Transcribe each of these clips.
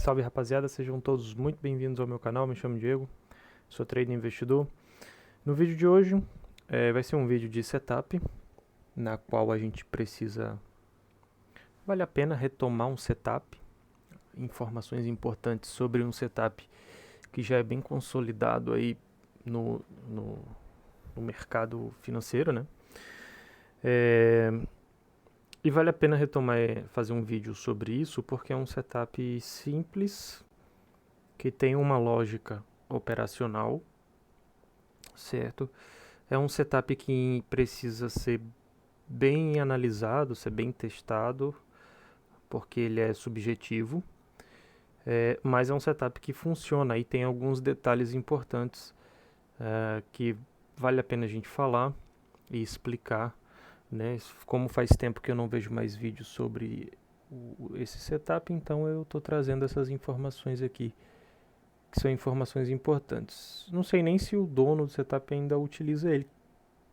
Salve rapaziada, sejam todos muito bem-vindos ao meu canal, me chamo Diego, sou trader investidor. No vídeo de hoje vai ser um vídeo de setup, na qual a gente precisa, vale a pena retomar um setup, informações importantes sobre um setup que já é bem consolidado aí no mercado financeiro, né? E vale a pena retomar, fazer um vídeo sobre isso, porque é um setup simples, que tem uma lógica operacional, certo? É um setup que precisa ser bem analisado, ser bem testado, porque ele é subjetivo, mas é um setup que funciona e tem alguns detalhes importantes que vale a pena a gente falar e explicar, né? Como faz tempo que eu não vejo mais vídeos sobre esse setup, então eu estou trazendo essas informações aqui, que são informações importantes. Não sei nem se o dono do setup ainda utiliza ele.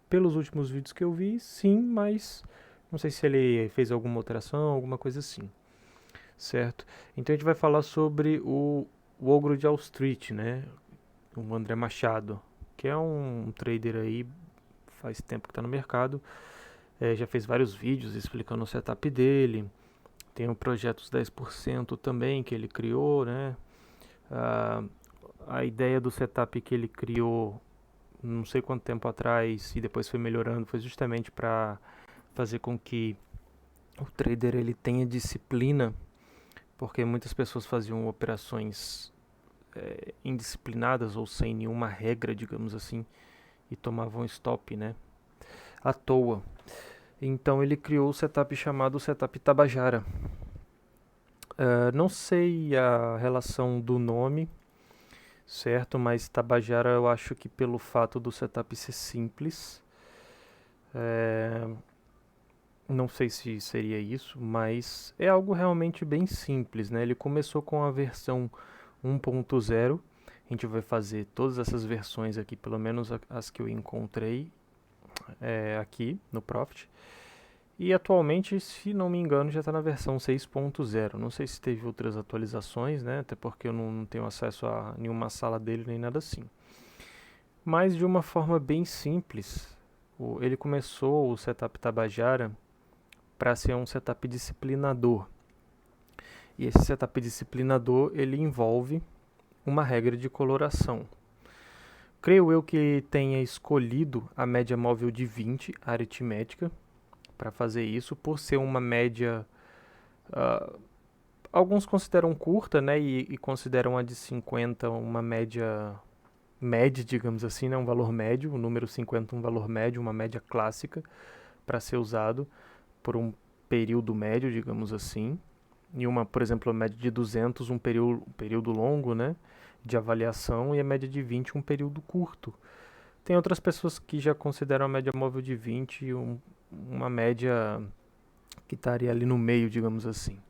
Pelos últimos vídeos que eu vi, sim, mas não sei se ele fez alguma alteração, alguma coisa assim, certo? Então a gente vai falar sobre o Ogro de Wall Street, né? O André Machado, que é um trader aí, faz tempo que está no mercado, já fez vários vídeos explicando o setup dele. Tem o projeto dos 10% também que ele criou, né? A ideia do setup que ele criou não sei quanto tempo atrás e depois foi melhorando foi justamente para fazer com que o trader ele tenha disciplina, porque muitas pessoas faziam operações indisciplinadas ou sem nenhuma regra, digamos assim, e tomavam stop, né, à toa. Então ele criou o setup chamado setup Tabajara. Não sei a relação do nome, certo? Mas Tabajara eu acho que pelo fato do setup ser simples, não sei se seria isso, mas é algo realmente bem simples, né? Ele começou com a versão 1.0, a gente vai fazer todas essas versões aqui, pelo menos as que eu encontrei aqui no Profit. E atualmente, se não me engano, já está na versão 6.0. Não sei se teve outras atualizações, né? Até porque eu não tenho acesso a nenhuma sala dele nem nada assim. Mas de uma forma bem simples, ele começou o setup Tabajara para ser um setup disciplinador. E esse setup disciplinador ele envolve uma regra de coloração. Creio eu que tenha escolhido a média móvel de 20 aritmética para fazer isso, por ser uma média, alguns consideram curta, né, e consideram a de 50 uma média, digamos assim, né, um valor médio, o número 50 um valor médio, uma média clássica para ser usado por um período médio, digamos assim, e uma, por exemplo, a média de 200 um período longo, né, de avaliação, e a média de 20 um período curto. Tem outras pessoas que já consideram a média móvel de 20 uma média que estaria ali no meio, digamos assim.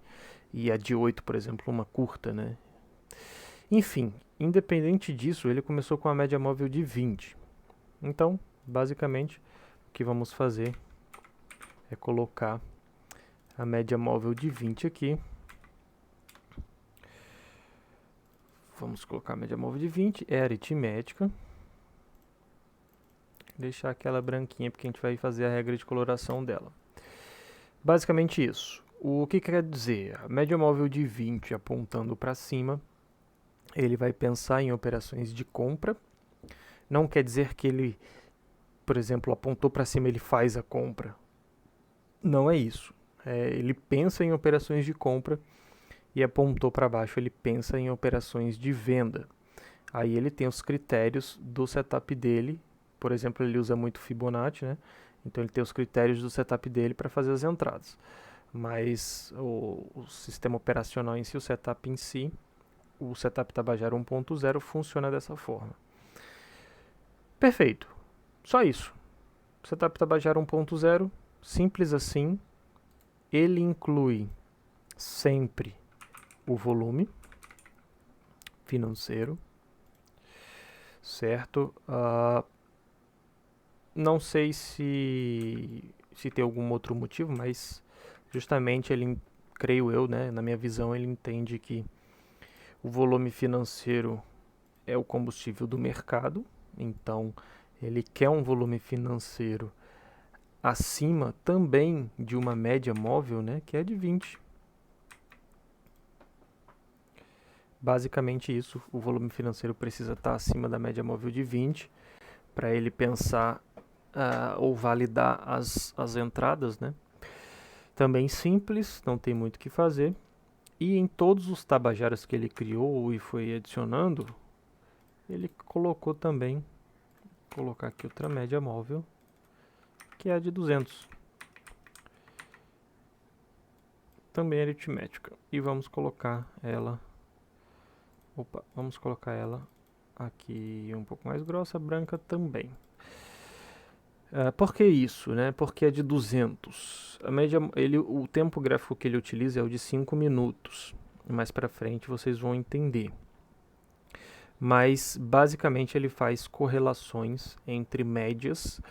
E a de 8, por exemplo, uma curta, né? Enfim, independente disso, ele começou com a média móvel de 20. Então, basicamente, o que vamos fazer é colocar a média móvel de 20 aqui. Vamos colocar a média móvel de 20, é aritmética. Deixar aquela branquinha porque a gente vai fazer a regra de coloração dela. Basicamente isso. O que quer dizer? A média móvel de 20 apontando para cima, ele vai pensar em operações de compra. Não quer dizer que ele, por exemplo, apontou para cima, ele faz a compra. Não é isso. Ele pensa em operações de compra e apontou para baixo, ele pensa em operações de venda. Aí ele tem os critérios do setup dele. Por exemplo, ele usa muito Fibonacci, né? Então ele tem os critérios do setup dele para fazer as entradas. Mas o sistema operacional em si, o setup em si, o setup Tabajara 1.0 funciona dessa forma. Perfeito. Só isso. Setup Tabajara 1.0, simples assim. Ele inclui sempre o volume financeiro, certo? Não sei se tem algum outro motivo, mas justamente ele, creio eu, né, na minha visão, ele entende que o volume financeiro é o combustível do mercado, então ele quer um volume financeiro acima também de uma média móvel, né, que é de 20. Basicamente isso, o volume financeiro precisa estar acima da média móvel de 20 para ele pensar ou validar as entradas, né? Também simples, não tem muito o que fazer. E em todos os tabajaras que ele criou e foi adicionando, ele colocou também, vou colocar aqui outra média móvel, que é a de 200. Também aritmética. E vamos colocar ela, vamos colocar ela aqui um pouco mais grossa, branca também. Por que isso, né? Porque é de 200. A média, o tempo gráfico que ele utiliza é o de 5 minutos. Mais para frente vocês vão entender. Mas basicamente ele faz correlações entre médias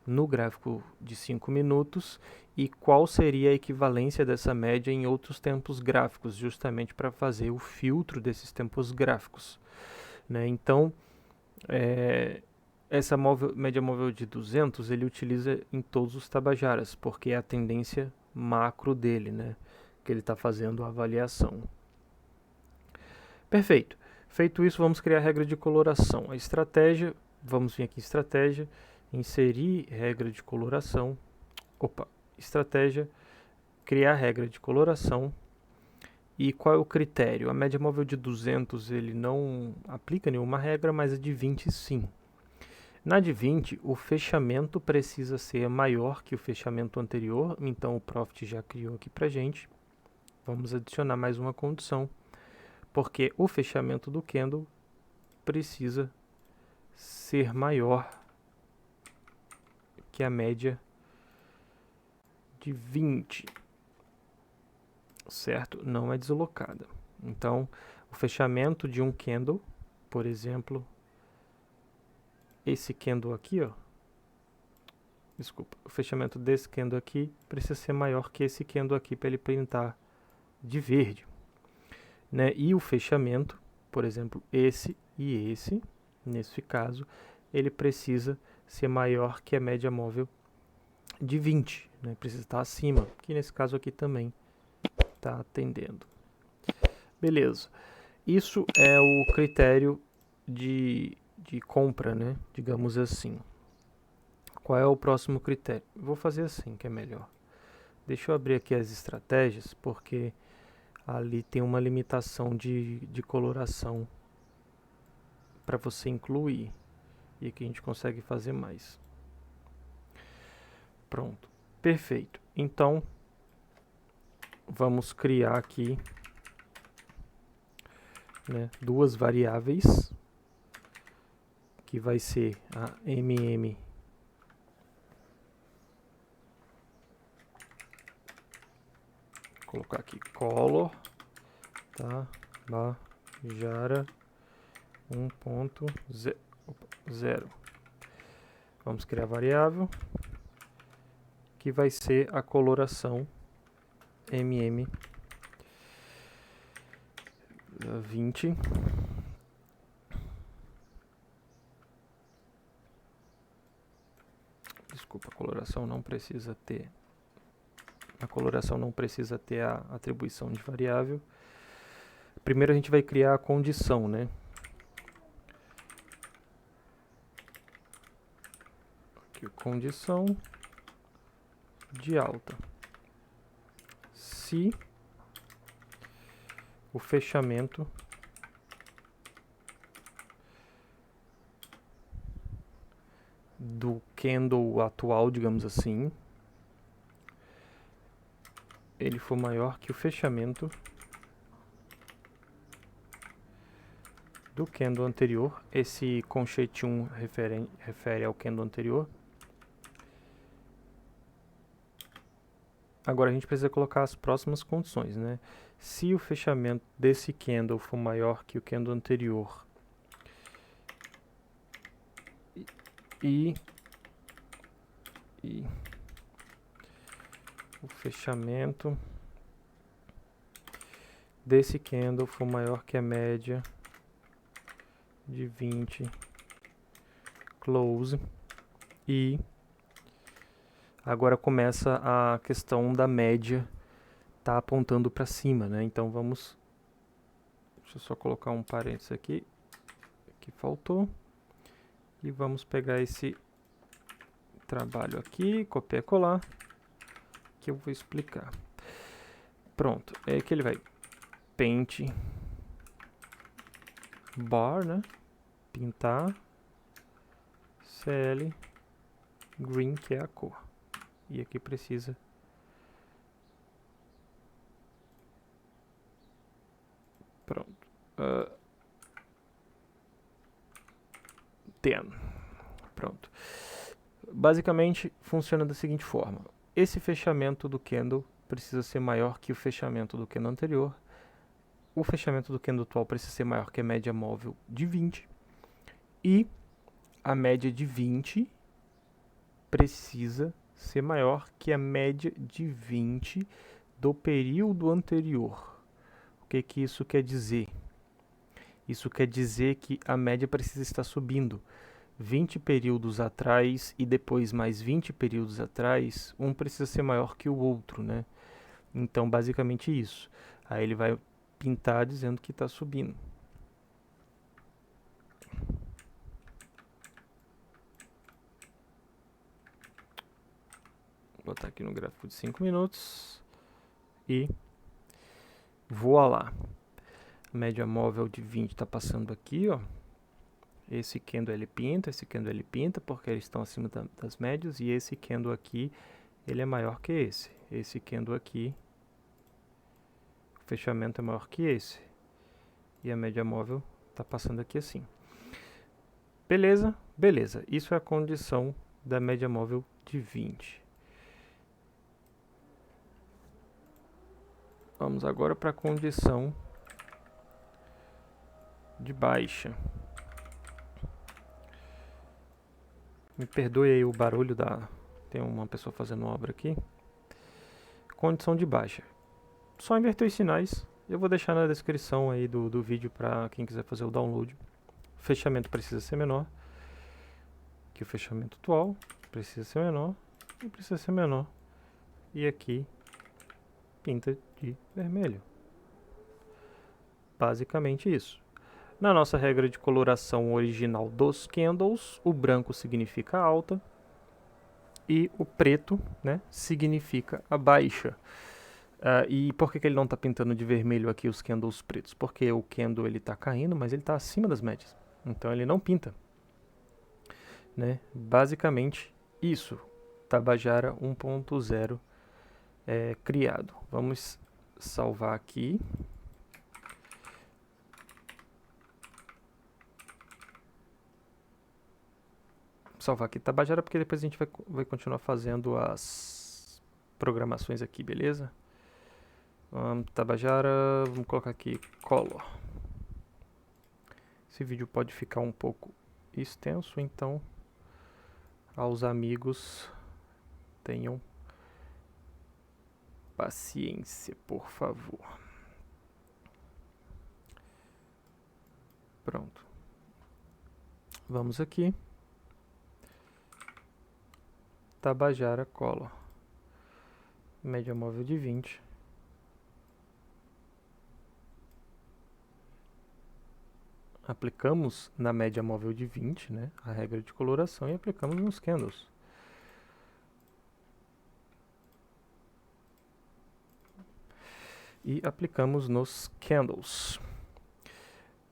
no gráfico de 5 minutos e qual seria a equivalência dessa média em outros tempos gráficos, justamente para fazer o filtro desses tempos gráficos, né? Então, essa média móvel de 200 ele utiliza em todos os tabajaras, porque é a tendência macro dele, né, que ele está fazendo a avaliação. Perfeito. Feito isso, vamos criar a regra de coloração. A estratégia, vamos vir aqui em estratégia, inserir regra de coloração. Estratégia, criar regra de coloração. E qual é o critério? A média móvel de 200 ele não aplica nenhuma regra, mas a de 20 sim. Na de 20, o fechamento precisa ser maior que o fechamento anterior, então o Profit já criou aqui para gente. Vamos adicionar mais uma condição, porque o fechamento do candle precisa ser maior que a média de 20, certo? Não é deslocada. Então, o fechamento de um candle, por exemplo, esse candle aqui, ó, desculpa, o fechamento desse candle aqui precisa ser maior que esse candle aqui para ele pintar de verde, né? E o fechamento, por exemplo, esse e esse, nesse caso, ele precisa ser maior que a média móvel de 20, né? Precisa estar acima, que nesse caso aqui também está atendendo. Beleza. Isso é o critério de compra, né? Digamos assim. Qual é o próximo critério? Vou fazer assim, que é melhor. Deixa eu abrir aqui as estratégias, porque ali tem uma limitação de coloração para você incluir. E aqui a gente consegue fazer mais. Pronto. Perfeito. Então, vamos criar aqui, né, duas variáveis, que vai ser a MM colocar aqui color, tá? Tabajara 1.0. Vamos criar a variável que vai ser a coloração MM 20. Desculpa, a coloração não precisa ter a atribuição de variável. Primeiro a gente vai criar a condição, né? Aqui, condição de alta. Se o fechamento do candle atual, digamos assim, ele for maior que o fechamento do candle anterior. Esse conchete 1 refere ao candle anterior. Agora a gente precisa colocar as próximas condições, né? Se o fechamento desse candle for maior que o candle anterior e o fechamento desse candle for maior que a média de 20 close. E agora começa a questão da média tá apontando para cima, né? Então vamos, deixa eu só colocar um parênteses aqui que faltou, e vamos pegar esse trabalho aqui, copiar e colar, que eu vou explicar. Pronto, é que ele vai paint bar, né? Pintar CL green, que é a cor. E aqui precisa pronto. 10. Pronto. Basicamente funciona da seguinte forma: esse fechamento do candle precisa ser maior que o fechamento do candle anterior. O fechamento do candle atual precisa ser maior que a média móvel de 20. E a média de 20 precisa ser maior que a média de 20 do período anterior. O que que isso quer dizer? Isso quer dizer que a média precisa estar subindo. 20 períodos atrás e depois mais 20 períodos atrás, um precisa ser maior que o outro, né? Então, basicamente isso. Aí ele vai pintar dizendo que está subindo. Vou botar aqui no gráfico de 5 minutos. E voa lá. A média móvel de 20 está passando aqui, ó. Esse candle ele pinta, esse candle ele pinta, porque eles estão acima das médias. E esse candle aqui, ele é maior que esse. Esse candle aqui, o fechamento é maior que esse. E a média móvel está passando aqui assim. Beleza? Beleza. Isso é a condição da média móvel de 20. Vamos agora para a condição de baixa. Me perdoe aí o barulho tem uma pessoa fazendo obra aqui. Condição de baixa. Só inverter os sinais. Eu vou deixar na descrição aí do vídeo para quem quiser fazer o download. O fechamento precisa ser menor que o fechamento atual. Precisa ser menor e precisa ser menor. E aqui pinta de vermelho. Basicamente isso. Na nossa regra de coloração original dos candles, o branco significa alta e o preto, né, significa a baixa. E por que ele não está pintando de vermelho aqui os candles pretos? Porque o candle ele está caindo, mas ele está acima das médias. Então ele não pinta. Né? Basicamente isso. Tabajara 1.0 criado. Vamos salvar aqui. Salvar aqui Tabajara, porque depois a gente vai continuar fazendo as programações aqui, beleza? Tabajara, vamos colocar aqui color. Esse vídeo pode ficar um pouco extenso, então aos amigos tenham paciência, por favor. Pronto. Vamos aqui. Tabajara color. Média móvel de 20. Aplicamos na média móvel de 20, né, a regra de coloração, e aplicamos nos candles. E aplicamos nos candles.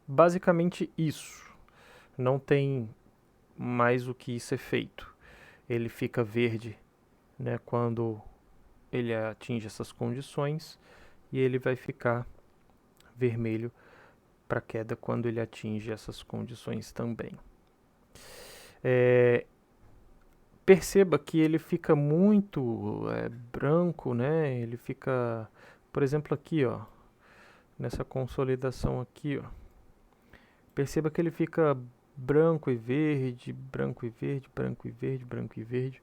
Basicamente isso. Não tem mais o que ser feito. Ele fica verde, né, quando ele atinge essas condições, e ele vai ficar vermelho para queda quando ele atinge essas condições também. Perceba que ele fica muito branco, né? Ele fica, por exemplo, aqui, ó, nessa consolidação aqui, ó. Perceba que ele fica branco e verde, branco e verde, branco e verde, branco e verde.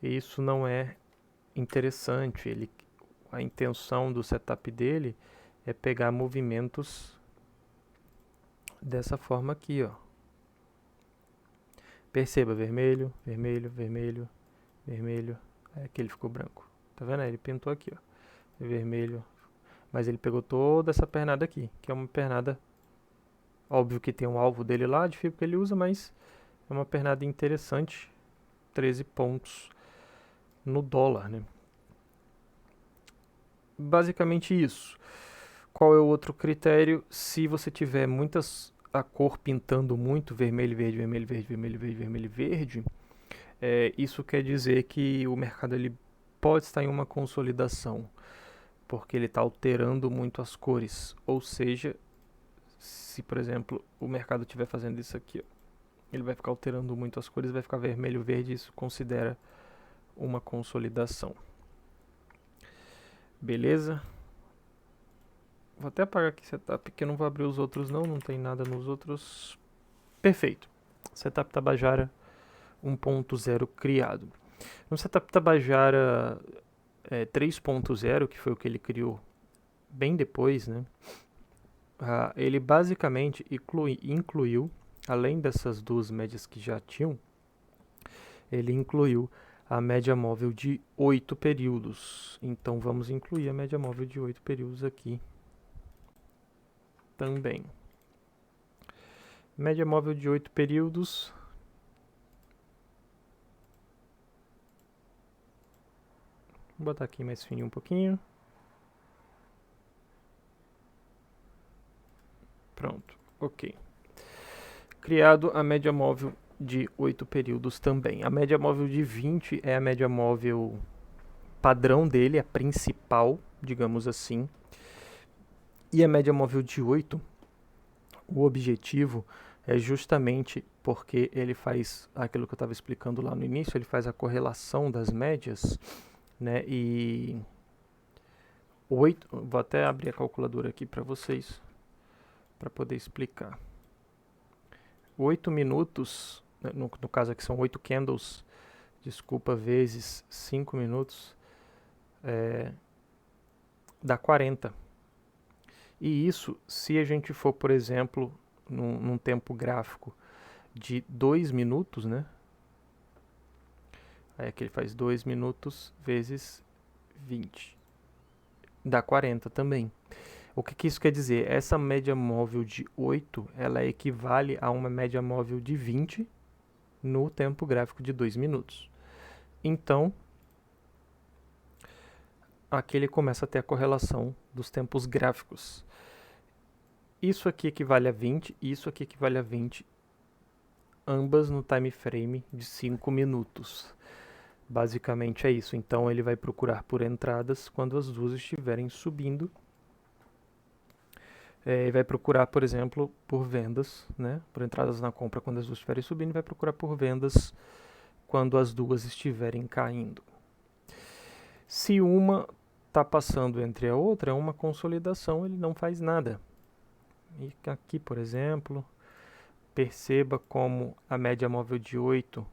E isso não é interessante. A intenção do setup dele é pegar movimentos dessa forma aqui, ó. Perceba, vermelho, vermelho, vermelho, vermelho. É que ele ficou branco. Tá vendo? Ele pintou aqui, ó. Vermelho. Mas ele pegou toda essa pernada aqui, que é uma pernada, óbvio que tem um alvo dele lá, de fibra que ele usa, mas é uma pernada interessante. 13 pontos no dólar, né? Basicamente isso. Qual é o outro critério? Se você tiver a cor pintando muito, vermelho, verde, vermelho, verde, vermelho, verde, vermelho, verde, isso quer dizer que o mercado ele pode estar em uma consolidação, porque ele está alterando muito as cores. Ou seja, se por exemplo o mercado estiver fazendo isso aqui, ó, ele vai ficar alterando muito as cores, vai ficar vermelho, verde, isso considera uma consolidação. Beleza? Vou até apagar aqui setup, porque eu não vou abrir os outros não tem nada nos outros. Perfeito. Setup Tabajara 1.0 criado. No Setup Tabajara 3.0, que foi o que ele criou bem depois, né? Ele basicamente incluiu, além dessas duas médias que já tinham, ele incluiu a média móvel de 8 períodos. Então vamos incluir a média móvel de 8 períodos aqui também. Média móvel de 8 períodos. Vou botar aqui mais fininho um pouquinho. Pronto, ok. Criado a média móvel de 8 períodos também. A média móvel de 20 é a média móvel padrão dele, a principal, digamos assim. E a média móvel de 8, o objetivo é justamente porque ele faz aquilo que eu estava explicando lá no início, ele faz a correlação das médias, né? E 8, vou até abrir a calculadora aqui para vocês, para poder explicar. 8 minutos, no caso aqui são 8 candles, desculpa, vezes 5 minutos, dá 40. E isso, se a gente for, por exemplo, num tempo gráfico de 2 minutos, né? Aí aqui ele faz 2 minutos vezes 20. Dá 40 também. O que isso quer dizer? Essa média móvel de 8, ela equivale a uma média móvel de 20 no tempo gráfico de 2 minutos. Então, aqui ele começa a ter a correlação dos tempos gráficos. Isso aqui equivale a 20, isso aqui equivale a 20, ambas no time frame de 5 minutos. Basicamente é isso. Então ele vai procurar por entradas quando as duas estiverem subindo. E vai procurar, por exemplo, por vendas, né? Por entradas na compra quando as duas estiverem subindo, e vai procurar por vendas quando as duas estiverem caindo. Se uma está passando entre a outra, é uma consolidação, ele não faz nada. E aqui, por exemplo, perceba como a média móvel de 8,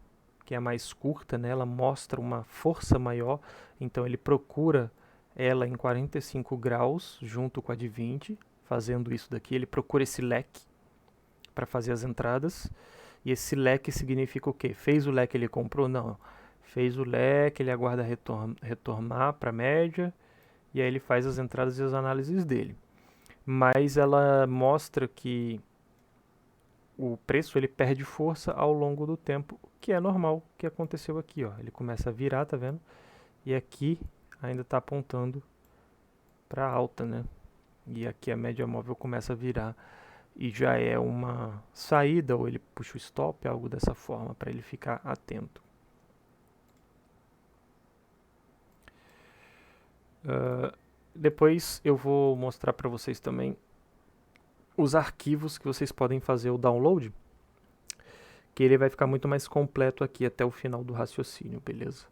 que é a mais curta, né, ela mostra uma força maior, então ele procura ela em 45 graus, junto com a de 20, fazendo isso daqui, ele procura esse leque para fazer as entradas, e esse leque significa o quê? Fez o leque, ele comprou? Não. Fez o leque, ele aguarda retornar para a média, e aí ele faz as entradas e as análises dele. Mas ela mostra que o preço ele perde força ao longo do tempo, que é normal, que aconteceu aqui, ó. Ele começa a virar, tá vendo? E aqui ainda está apontando para alta, né? E aqui a média móvel começa a virar e já é uma saída, ou ele puxa o stop, algo dessa forma, para ele ficar atento. Depois eu vou mostrar para vocês também os arquivos que vocês podem fazer o download, que ele vai ficar muito mais completo aqui até o final do raciocínio, beleza?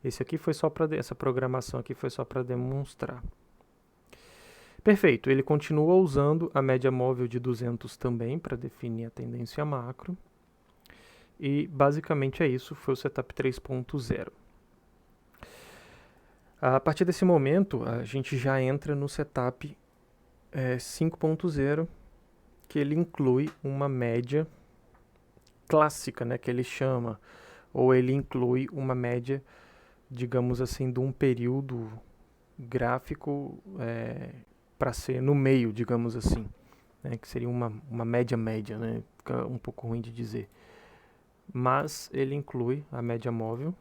Esse aqui foi só para essa programação aqui foi só para demonstrar. Perfeito, ele continua usando a média móvel de 200 também para definir a tendência macro. E basicamente é isso, foi o setup 3.0. A partir desse momento, a gente já entra no setup 5.0, que ele inclui uma média clássica, né, que ele chama, ou ele inclui uma média, digamos assim, de um período gráfico para ser no meio, digamos assim, né, que seria uma média, né, fica um pouco ruim de dizer. Mas ele inclui a média móvel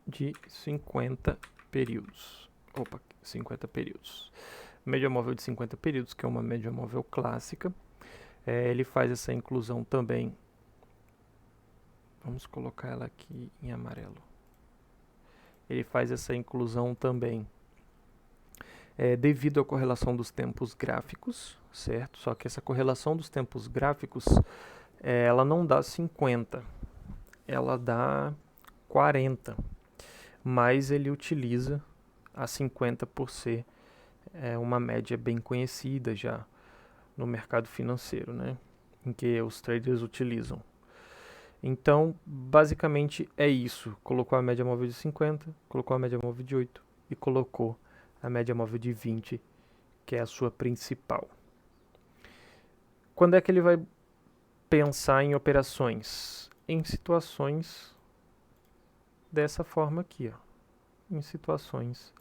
de 50 períodos. 50 períodos. Média móvel de 50 períodos, que é uma média móvel clássica. Ele faz essa inclusão também. Vamos colocar ela aqui em amarelo. Ele faz essa inclusão também devido à correlação dos tempos gráficos, certo? Só que essa correlação dos tempos gráficos, ela não dá 50, ela dá 40, mas ele utiliza a 50 por ser uma média bem conhecida já no mercado financeiro, né? Em que os traders utilizam. Então, basicamente é isso. Colocou a média móvel de 50, colocou a média móvel de 8 e colocou a média móvel de 20, que é a sua principal. Quando é que ele vai pensar em operações? Em situações dessa forma aqui, ó. Em situações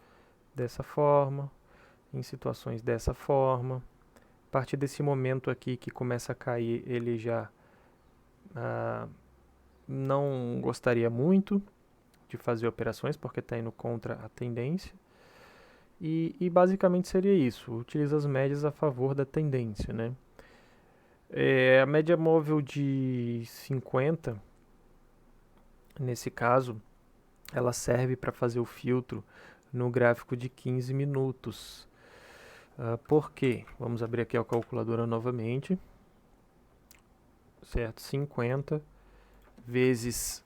dessa forma, em situações dessa forma. A partir desse momento aqui que começa a cair, ele já não gostaria muito de fazer operações, porque está indo contra a tendência. E basicamente seria isso, utiliza as médias a favor da tendência, né? A média móvel de 50, nesse caso, ela serve para fazer o filtro no gráfico de 15 minutos. Por quê? Vamos abrir aqui a calculadora novamente. Certo? 50 vezes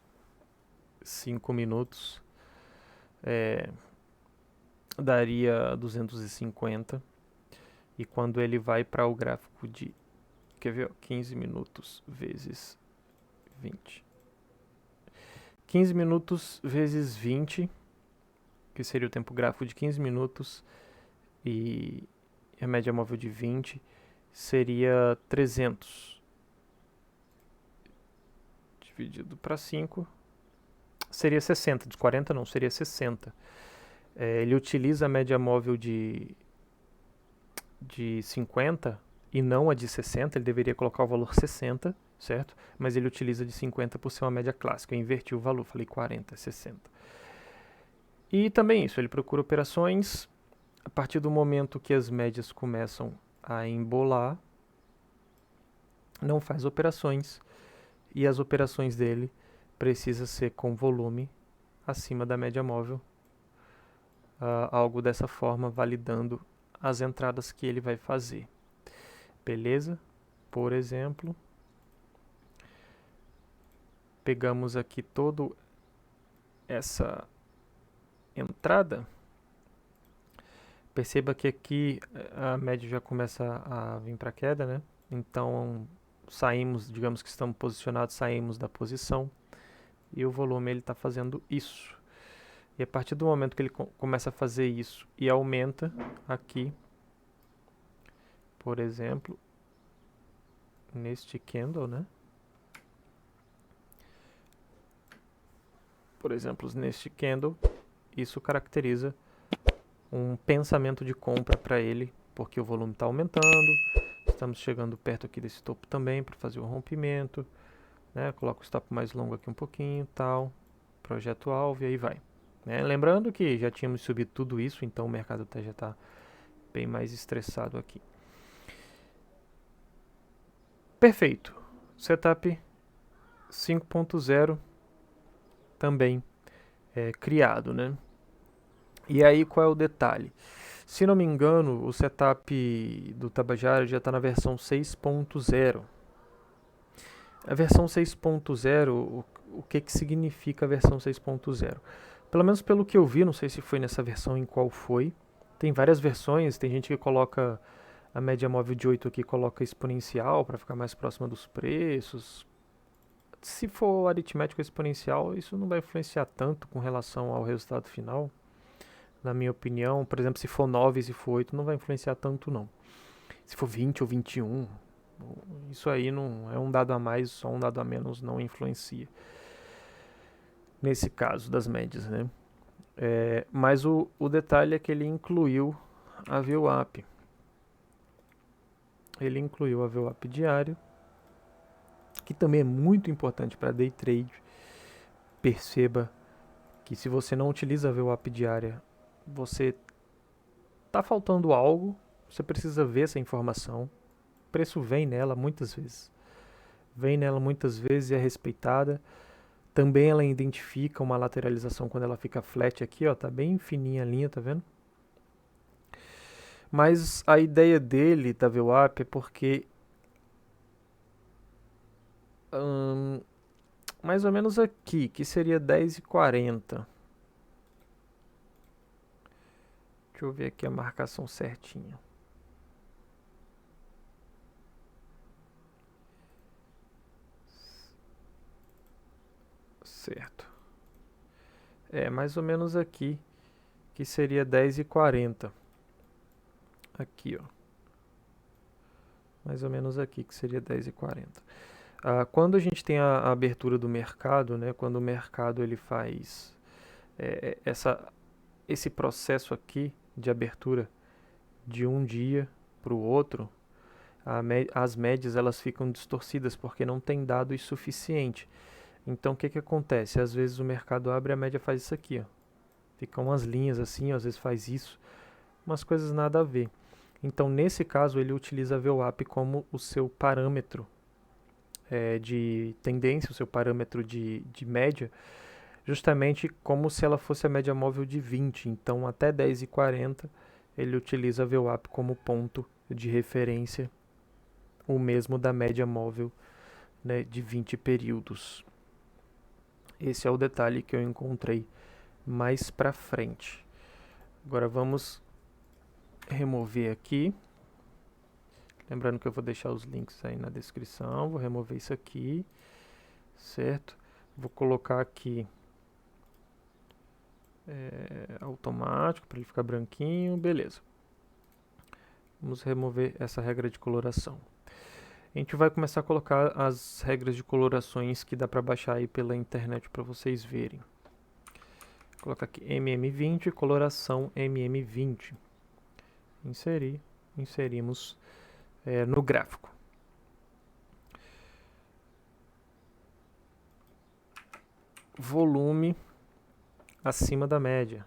5 minutos daria 250. E quando ele vai para o gráfico de, quer ver, 15 minutos vezes 20. 15 minutos vezes 20, que seria o tempo gráfico de 15 minutos, e a média móvel de 20, seria 300. Dividido para 5, seria 60. Dos 40 não, seria 60. Ele utiliza a média móvel de 50 e não a de 60, ele deveria colocar o valor 60, certo? Mas ele utiliza de 50 por ser uma média clássica. Eu inverti o valor, falei 40, 60. E também isso, ele procura operações a partir do momento que as médias começam a embolar, não faz operações, e as operações dele precisa ser com volume acima da média móvel, algo dessa forma, validando as entradas que ele vai fazer. Beleza? Por exemplo, pegamos aqui toda essa entrada. Perceba que aqui a média já começa a vir para queda, né? Então saímos, digamos que estamos posicionados, saímos da posição e o volume ele está fazendo isso. E a partir do momento que ele começa a fazer isso e aumenta aqui, por exemplo, neste candle, né? Por exemplo, neste candle, isso caracteriza um pensamento de compra para ele, porque o volume está aumentando, estamos chegando perto aqui desse topo também para fazer o rompimento, né? Coloco o stop mais longo aqui um pouquinho, tal, projeto alvo e aí vai. Né? Lembrando que já tínhamos subido tudo isso, então o mercado já está bem mais estressado aqui. Perfeito. Setup 5.0 também criado, né? E aí qual é o detalhe? Se não me engano, o setup do Tabajara já está na versão 6.0. A versão 6.0, o que significa a versão 6.0? Pelo menos pelo que eu vi, não sei se foi nessa versão em qual foi. Tem várias versões, tem gente que coloca a média móvel de 8 aqui, coloca exponencial para ficar mais próxima dos preços. Se for aritmético exponencial, isso não vai influenciar tanto com relação ao resultado final. na minha opinião. Por exemplo, se for 9 e se for 8, não vai influenciar tanto não. Se for 20 ou 21, isso aí não é um dado a mais, só um dado a menos não influencia. Nesse caso das médias, né? Mas o detalhe é que ele incluiu a VWAP. Ele incluiu a VWAP diário, que também é muito importante para day trade. Perceba que se você não utiliza a VWAP diária, você está faltando algo, você precisa ver essa informação. O preço vem nela muitas vezes. Vem nela muitas vezes e é respeitada. Também ela identifica uma lateralização quando ela fica flat aqui, ó, tá bem fininha a linha, tá vendo? Mas a ideia dele da VWAP é porque mais ou menos aqui, que seria 10,40. Deixa eu ver aqui a marcação certinha. Certo. Mais ou menos aqui, que seria 10,40. Aqui, ó. Mais ou menos aqui, que seria 10,40. Quando a gente tem a abertura do mercado, né, quando o mercado ele faz esse processo aqui de abertura de um dia para o outro, as médias elas ficam distorcidas porque não tem dados suficiente. Então o que acontece? Às vezes o mercado abre e a média faz isso aqui, ó. Ficam umas linhas assim, às vezes faz isso, umas coisas nada a ver. Então nesse caso ele utiliza a VWAP como o seu parâmetro de tendência, o seu parâmetro de média, justamente como se ela fosse a média móvel de 20. Então até 10,40 ele utiliza a VWAP como ponto de referência, o mesmo da média móvel, né, de 20 períodos. Esse é o detalhe que eu encontrei mais para frente. Agora vamos remover aqui. Lembrando que eu vou deixar os links aí na descrição. Vou remover isso aqui, certo? Vou colocar aqui automático para ele ficar branquinho, beleza. Vamos remover essa regra de coloração. A gente vai começar a colocar as regras de colorações que dá para baixar aí pela internet para vocês verem. Vou colocar aqui MM20, coloração MM20. Inserimos no gráfico. Volume acima da média.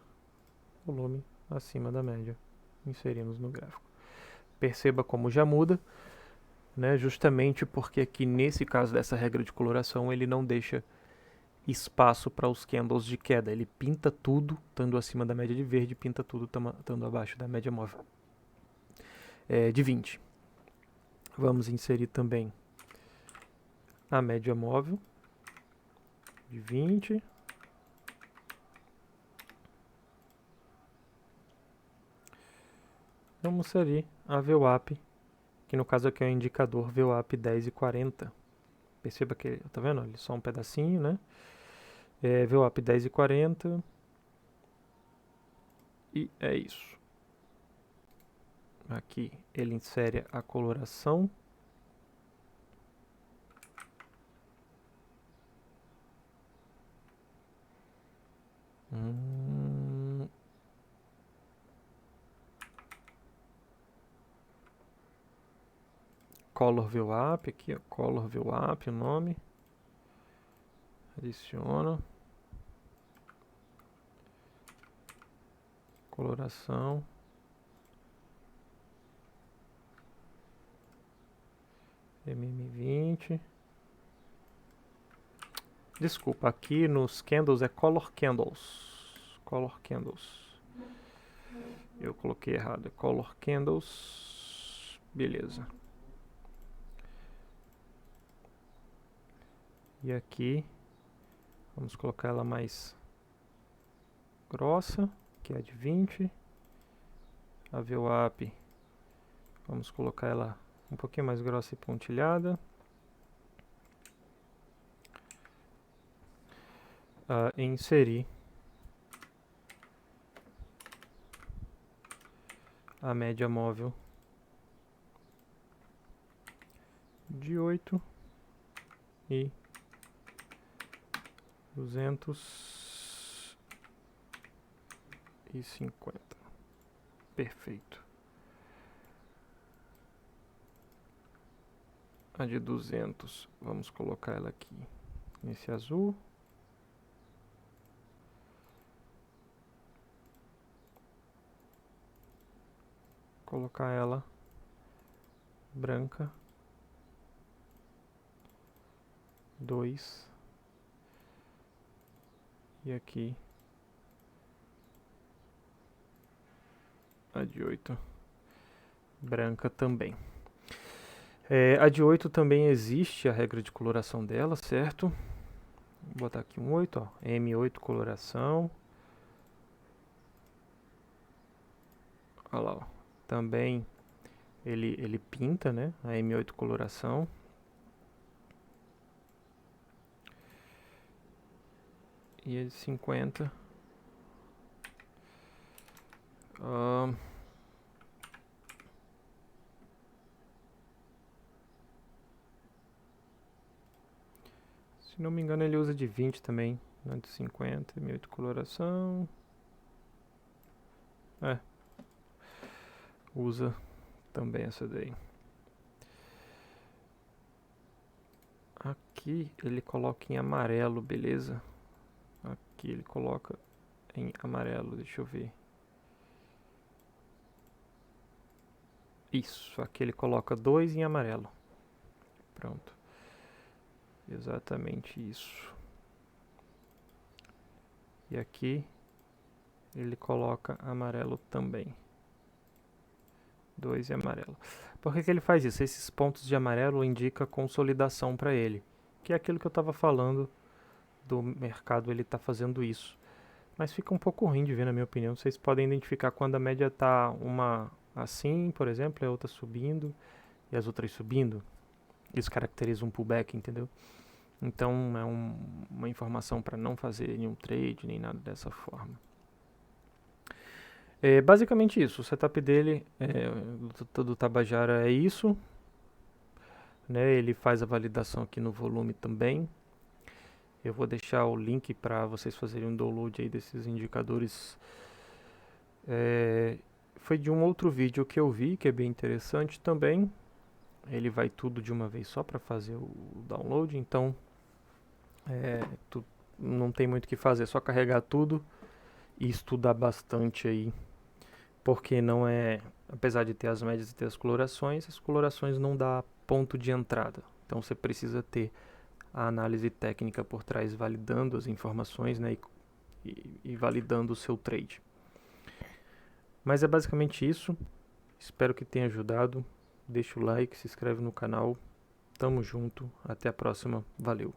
Volume acima da média. Inserimos no gráfico. Perceba como já muda, né? Justamente porque aqui nesse caso dessa regra de coloração ele não deixa espaço para os candles de queda. Ele pinta tudo estando acima da média de verde, pinta tudo estando abaixo da média móvel de 20. Vamos inserir também a média móvel de 20. Vamos inserir a VWAP, que no caso aqui é o indicador VWAP 10,40. Perceba que, tá vendo? Ele só um pedacinho, né? VWAP 10,40. E é isso. Aqui ele insere a coloração. Color VWAP, aqui ó, Color VWAP, o nome. Adiciona. Coloração. MM20. Desculpa, aqui nos candles é Color Candles. Color Candles. Eu coloquei errado, é Color Candles. Beleza. E aqui, vamos colocar ela mais grossa, que é a de 20. A VWAP, vamos colocar ela um pouquinho mais grossa e pontilhada. Inserir a média móvel de 8 e 250. Perfeito. A de 200, vamos colocar ela aqui nesse azul. Colocar ela branca. 2. E aqui a de 8 branca também. A de 8 também existe a regra de coloração dela, certo? Vou botar aqui um 8, ó, M8 coloração. Olha lá, ó. Também ele pinta, né? A M8 coloração. E a de 50. Se não me engano, ele usa de 20 também. Na de 50, M8 coloração. Usa também essa daí. Aqui ele coloca em amarelo, beleza? Aqui ele coloca em amarelo, deixa eu ver. Isso, aqui ele coloca 2 em amarelo. Pronto. Exatamente isso. E aqui ele coloca amarelo também. 2 em amarelo. Por que ele faz isso? Esses pontos de amarelo indicam consolidação para ele. Que é aquilo que eu estava falando do mercado, ele está fazendo isso. Mas fica um pouco ruim de ver, na minha opinião. Vocês podem identificar quando a média está uma assim, por exemplo, e a outra subindo, e as outras subindo. Isso caracteriza um pullback, entendeu? Então é uma informação para não fazer nenhum trade, nem nada dessa forma. Basicamente isso, o setup dele, do Tabajara é isso. Né? Ele faz a validação aqui no volume também. Eu vou deixar o link para vocês fazerem um download aí desses indicadores. Foi de um outro vídeo que eu vi, que é bem interessante também. Ele vai tudo de uma vez só para fazer o download, então não tem muito o que fazer, é só carregar tudo e estudar bastante aí. Porque não é, apesar de ter as médias e ter as colorações não dá ponto de entrada. Então você precisa ter a análise técnica por trás, validando as informações, né, e validando o seu trade. Mas é basicamente isso. Espero que tenha ajudado. Deixa o like, se inscreve no canal. Tamo junto. Até a próxima. Valeu.